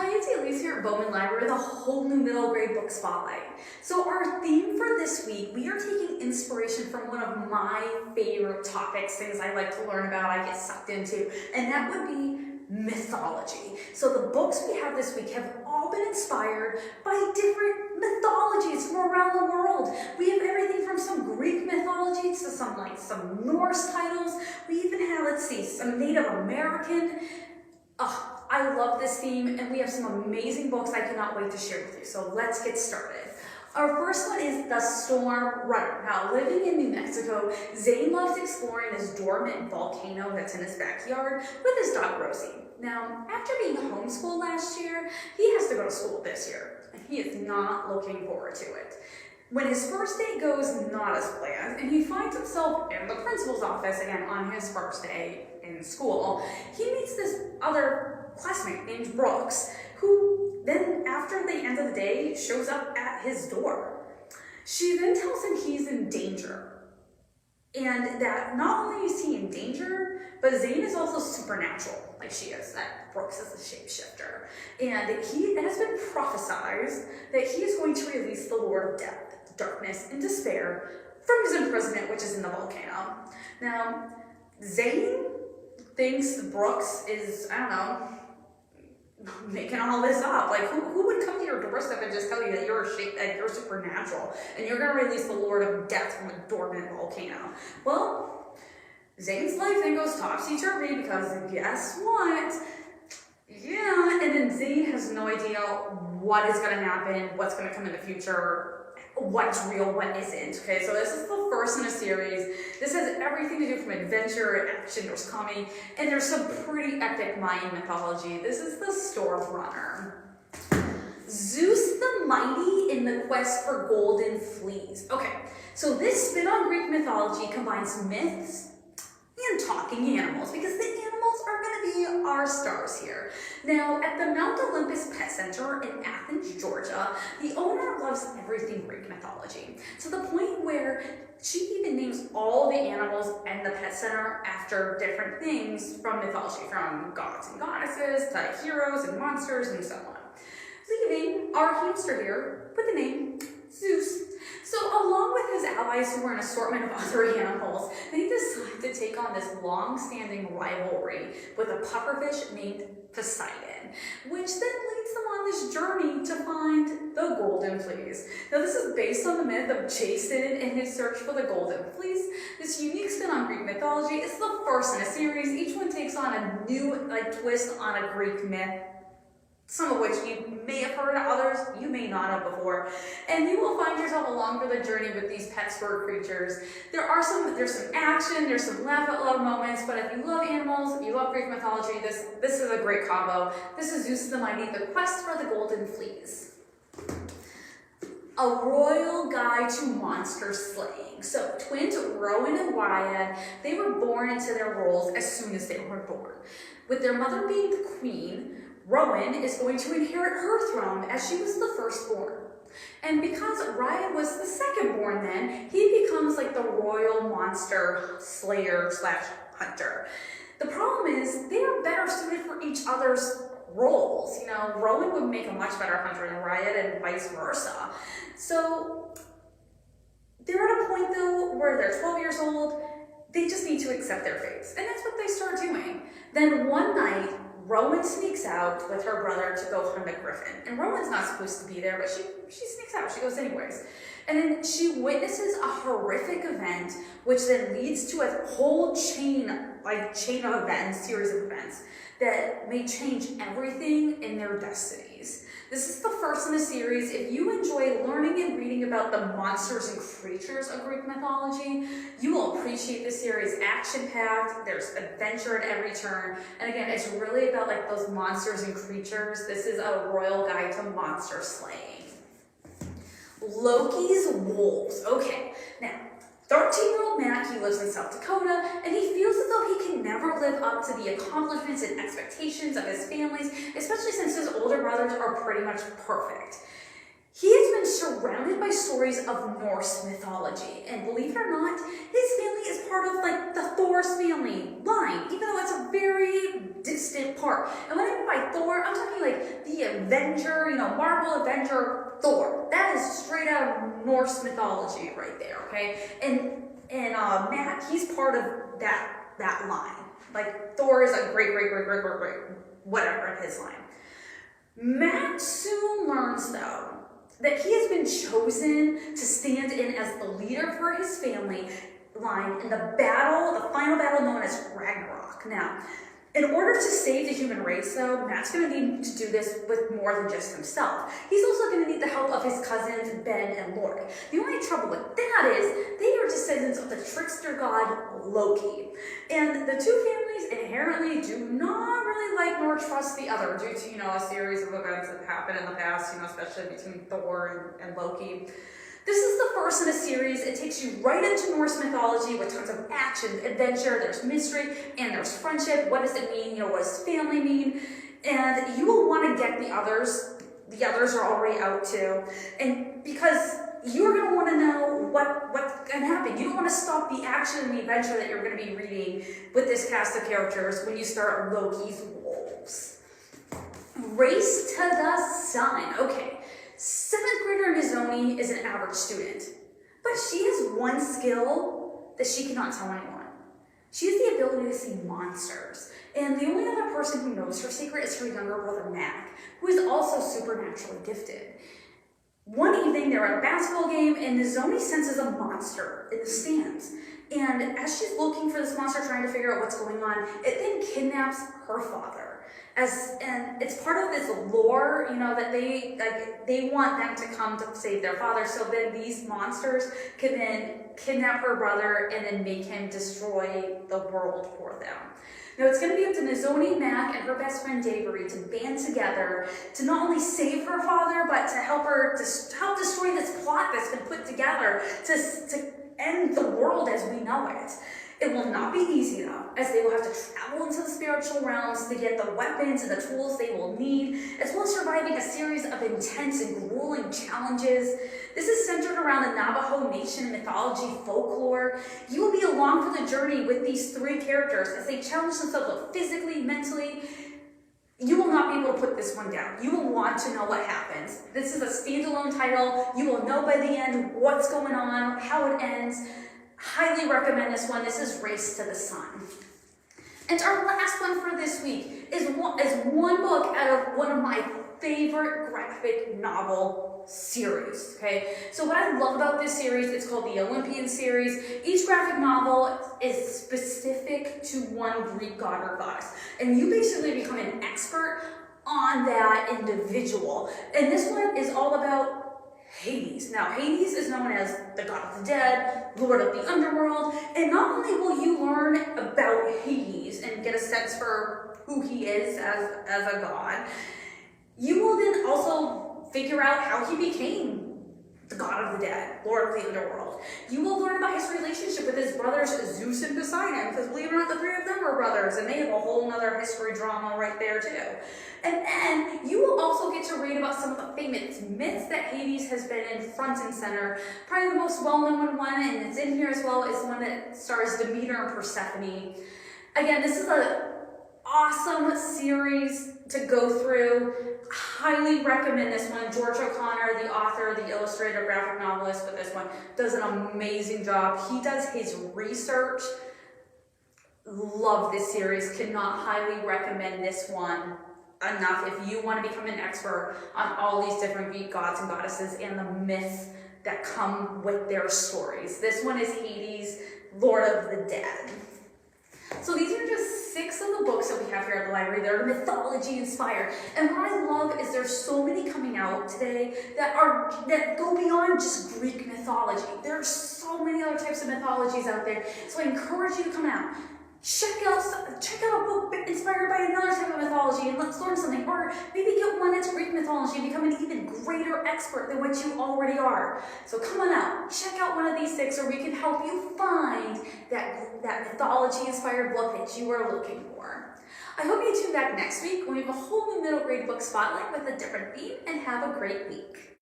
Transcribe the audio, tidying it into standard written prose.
Hi, it's Elise here at Bowman Library with a whole new middle grade book spotlight. So our theme for this week, we are taking inspiration from one of my favorite topics, things I like to learn about, I get sucked into, and that would be mythology. So the books we have this week have all been inspired by different mythologies from around the world. We have everything from some Greek mythology to some Norse titles. We even have, some Native American. I love this theme, and we have some amazing books I cannot wait to share with you. So let's get started. Our first one is The Storm Runner. Now, living in New Mexico, Zane loves exploring this dormant volcano that's in his backyard with his dog Rosie. Now, after being homeschooled last year, he has to go to school this year, and he is not looking forward to it. When his first day goes not as planned, and he finds himself in the principal's office again on his first day in school, he meets this other classmate named Brooks, who then, after the end of the day, shows up at his door. She then tells him he's in danger, and that not only is he in danger, but Zane is also supernatural, like she is, that Brooks is a shapeshifter. And it has been prophesized that he is going to release the Lord of Death, Darkness, and Despair from his imprisonment, which is in the volcano. Now, Zane thinks Brooks is, making all this up. Like, who would come to your doorstep and just tell you that you're supernatural and you're going to release the Lord of Death from a dormant volcano? Well, Zane's life then goes topsy-turvy because guess what? Yeah, and then Zane has no idea what is going to happen, what's going to come in the future, what's real, what isn't. Okay, so this is the first in a series. This has everything to do from adventure, action, there's comedy, and there's some pretty epic Mayan mythology. This is the Storm Runner. Zeus the Mighty in the Quest for Golden Fleas. Okay, so this spin on Greek mythology combines myths and talking animals, because the animals are going to be our stars here. Now, at the Mount Olympus Pet Center in Athens, Georgia, the owner loves everything Greek mythology, to the point where she even names all the animals in the pet center after different things from mythology, from gods and goddesses to heroes and monsters and so on. Leaving our hamster here with the name Zeus. So along with his allies, who were an assortment of other animals, they decide to take on this long-standing rivalry with a pufferfish named Poseidon, which then leads them on this journey to find the Golden Fleece. Now, this is based on the myth of Jason and his search for the Golden Fleece. This unique spin on Greek mythology is the first in a series. Each one takes on a new twist on a Greek myth, some of which you may have heard, others you may not have before. And you will find yourself along for the journey with these pet spur creatures. There's some action, there's some laugh out loud moments, but if you love animals, you love Greek mythology, this is a great combo. This is Zeus the Mighty, The Quest for the Golden Fleas. A royal guide to monster slaying. So twins Rowan and Wyatt, they were born into their roles as soon as they were born. With their mother being the queen, Rowan is going to inherit her throne as she was the firstborn. And because Ryan was the secondborn then, he becomes like the royal monster slayer / hunter. The problem is they are better suited for each other's roles. Rowan would make a much better hunter than Ryan and vice versa. So they're at a point though where they're 12 years old, they just need to accept their fates. And that's what they start doing. Then one night, Rowan sneaks out with her brother to go hunt a griffin. And Rowan's not supposed to be there, but she sneaks out. She goes anyways. And then she witnesses a horrific event, which then leads to a whole chain of events, series of events, that may change everything in their destinies. This is the first in the series. If you enjoy learning and reading about the monsters and creatures of Greek mythology, you will appreciate this series. Action-packed, there's adventure at every turn, and again, it's really about those monsters and creatures. This is a royal guide to monster slaying. Lokis Wolves. Okay, now, 13-year-old Matt, he lives in South Dakota, and he feels as though he can never live up to the accomplishments and expectations of his families, especially since his older brothers are pretty much perfect. He has been surrounded by stories of Norse mythology, and believe it or not, his family is part of the Thor's family line, even though it's a very distant part. And when I mean by Thor, I'm talking the Avenger, Marvel Avenger Thor. That is straight out of Norse mythology right there, okay? And Matt, he's part of that line. Like, Thor is a great, whatever in his line. Matt soon learns, though, that he has been chosen to stand in as the leader for his family line in the final battle known as Ragnarok. Now, in order to save the human race, though, Matt's going to need to do this with more than just himself. He's also going to need the help of his cousins, Ben and Lorik. The only trouble with that is they are descendants of the trickster god Loki. And the two families inherently do not really like nor trust the other due to, a series of events that happened in the past, especially between Thor and Loki. This is the first in a series. It takes you right into Norse mythology with tons of action, adventure, there's mystery, and there's friendship. What does it mean? What does family mean? And you will want to get the others. The others are already out too. And because you're going to want to know what's going to happen. You don't want to stop the action and the adventure that you're going to be reading with this cast of characters when you start Lokis Wolves. Race to the Sun. Okay. 7th grader Mizoni is an average student, but she has one skill that she cannot tell anyone. She has the ability to see monsters, and the only other person who knows her secret is her younger brother Mac, who is also supernaturally gifted. One evening, they're at a basketball game, and Mizoni senses a monster in the stands. And as she's looking for this monster, trying to figure out what's going on, it then kidnaps her father. And it's part of this lore, that they want them to come to save their father. So then these monsters can then kidnap her brother and then make him destroy the world for them. Now it's going to be up to Mizoni, Mac, and her best friend Davery to band together to not only save her father, but to help help destroy this plot that's been put together to end the world as we know it. It will not be easy, though, as they will have to travel into the spiritual realms to get the weapons and the tools they will need, as well as surviving a series of intense and grueling challenges. This is centered around the Navajo Nation mythology folklore. You will be along for the journey with these 3 characters as they challenge themselves physically, mentally. You will not be able to put this one down. You will want to know what happens. This is a standalone title. You will know by the end what's going on, how it ends. Highly recommend this one. This is Race to the Sun. And our last one for this week is one book out of one of my favorite graphic novel series. Okay, so what I love about this series, it's called the Olympian series. Each graphic novel is specific to one Greek god or goddess, and you basically become an expert on that individual. And this one is all about Hades. Now, Hades is known as the god of the dead, lord of the underworld, and not only will you learn about Hades and get a sense for who he is as a god, you will then also figure out how he became the god of the dead, lord of the underworld. You will learn about his relationship with his brothers Zeus and Poseidon, because believe it or not, the 3 of them are brothers, and they have a whole nother history drama right there too. And then you will also get to read about some of the famous myths that Hades has been in front and center. Probably the most well-known one, and it's in here as well, is the one that stars Demeter and Persephone. Again, this is an awesome series to go through. Highly recommend this one. George O'Connor, the author, the illustrator, graphic novelist for this one, does an amazing job. He does his research. Love this series. Cannot highly recommend this one enough if you want to become an expert on all these different Greek gods and goddesses and the myths that come with their stories. This one is Hades, Lord of the Dead. So these are just 6 of the books that we have here at the library. They're mythology inspired. And what I love is there's so many coming out today that go beyond just Greek mythology. There are so many other types of mythologies out there. So I encourage you to come out. Check out a book inspired by another type of mythology and let's learn something. Or maybe get one that's Greek mythology and become an even greater expert than what you already are. So come on out, check out one of these 6 or we can help you find that mythology-inspired book that you are looking for. I hope you tune back next week when we have a whole new middle grade book spotlight with a different theme, and have a great week.